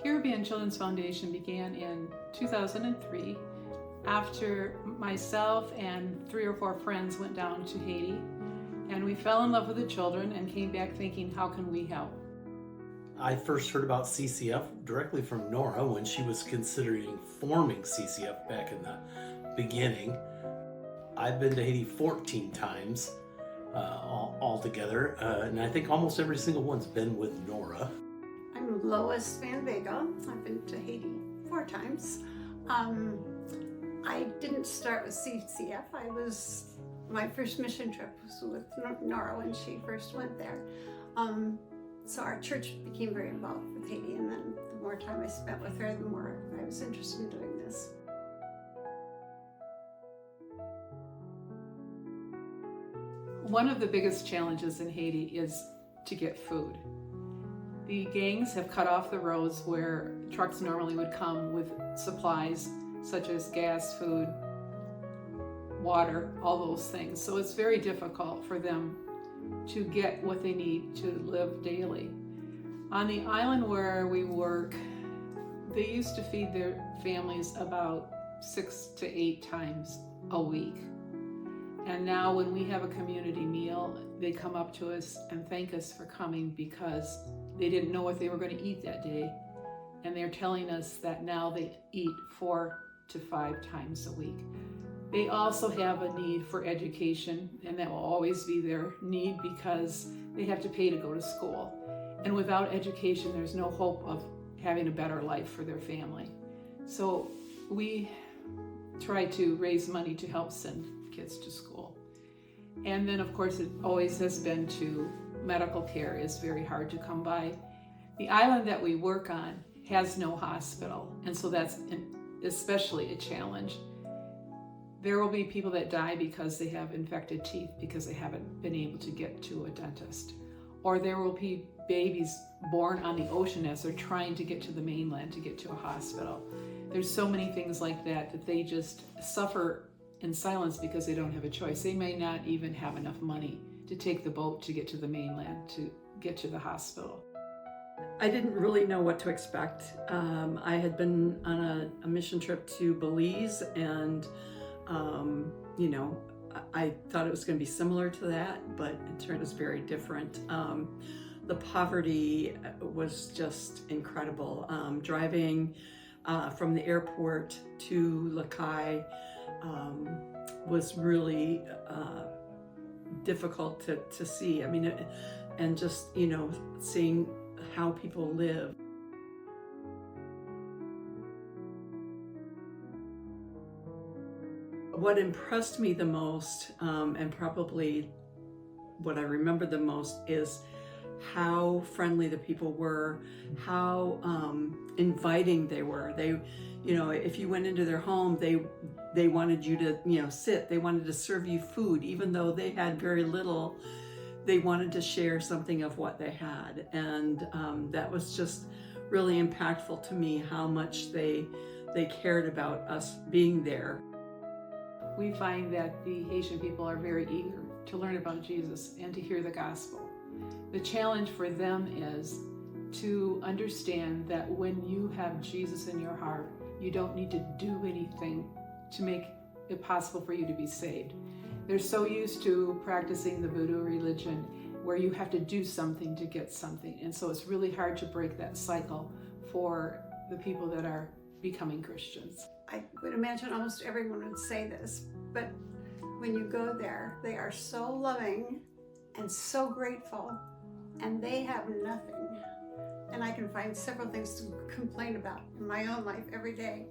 Caribbean Children's Foundation began in 2003 after myself and 3 or 4 friends went down to Haiti, and we fell in love with the children and came back thinking, how can we help? I first heard about CCF directly from Nora when she was considering forming CCF back in the beginning. I've been to Haiti 14 times altogether, and I think almost every single one's been with Nora. I'm Lois Van Vega. I've been to Haiti 4 times. I didn't start with CCF. My first mission trip was with Nora when she first went there. So our church became very involved with Haiti, and then the more time I spent with her, the more I was interested in doing this. One of the biggest challenges in Haiti is to get food. The gangs have cut off the roads where trucks normally would come with supplies such as gas, food, water, all those things. So it's very difficult for them to get what they need to live daily. On the island where we work, they used to feed their families about 6 to 8 times a week. And now when we have a community meal, they come up to us and thank us for coming because they didn't know what they were going to eat that day. And they're telling us that now they eat 4 to 5 times a week. They also have a need for education, and that will always be their need because they have to pay to go to school. And without education, there's no hope of having a better life for their family. So we try to raise money to help send kids to school. And then of course it always has been to medical care is very hard to come by. The island that we work on has no hospital, and so that's especially a challenge. There will be people that die because they have infected teeth because they haven't been able to get to a dentist. Or there will be babies born on the ocean as they're trying to get to the mainland to get to a hospital. There's so many things like that they just suffer in silence because they don't have a choice. They may not even have enough money to take the boat to get to the mainland, to get to the hospital. I didn't really know what to expect. I had been on a mission trip to Belize, and I thought it was going to be similar to that, but it turned out very different. The poverty was just incredible. Driving from the airport to Lakai was really difficult to see. I mean, and just, seeing how people live. What impressed me the most, and probably what I remember the most, is how friendly the people were, how inviting they were. They, if you went into their home, they wanted you to, sit. They wanted to serve you food, even though they had very little. They wanted to share something of what they had, and that was just really impactful to me. How much they cared about us being there. We find that the Haitian people are very eager to learn about Jesus and to hear the gospel. The challenge for them is to understand that when you have Jesus in your heart, you don't need to do anything to make it possible for you to be saved. They're so used to practicing the voodoo religion where you have to do something to get something. And so it's really hard to break that cycle for the people that are becoming Christians. I would imagine almost everyone would say this, but when you go there, they are so loving and so grateful, and they have nothing. And I can find several things to complain about in my own life every day.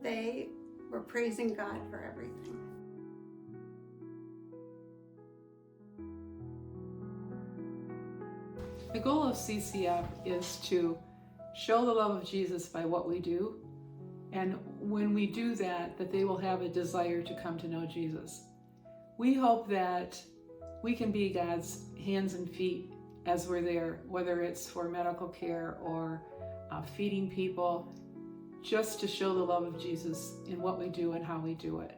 They were praising God for everything. The goal of CCF is to show the love of Jesus by what we do. And when we do that, they will have a desire to come to know Jesus. We hope that we can be God's hands and feet as we're there, whether it's for medical care or feeding people, just to show the love of Jesus in what we do and how we do it.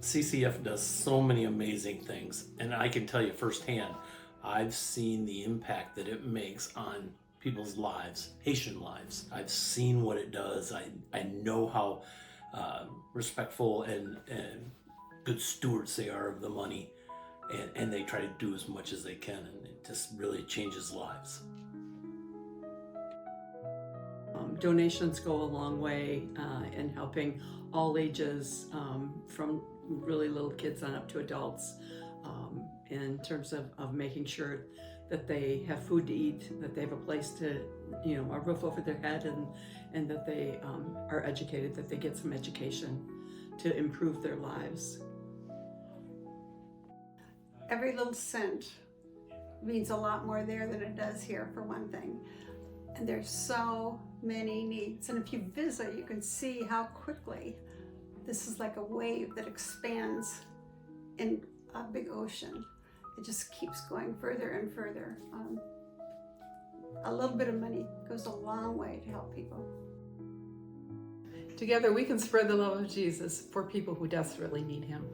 CCF does so many amazing things, and I can tell you firsthand, I've seen the impact that it makes on people's lives, Haitian lives. I've seen what it does. I know how respectful and good stewards they are of the money, and they try to do as much as they can, and it just really changes lives. Donations go a long way in helping all ages, from really little kids on up to adults, in terms of making sure that they have food to eat, that they have a place to, a roof over their head, and that they are educated, that they get some education to improve their lives. Every little cent means a lot more there than it does here, for one thing. And there's so many needs. And if you visit, you can see how quickly this is like a wave that expands in a big ocean. It just keeps going further and further. A little bit of money goes a long way to help people. Together we can spread the love of Jesus for people who desperately need him.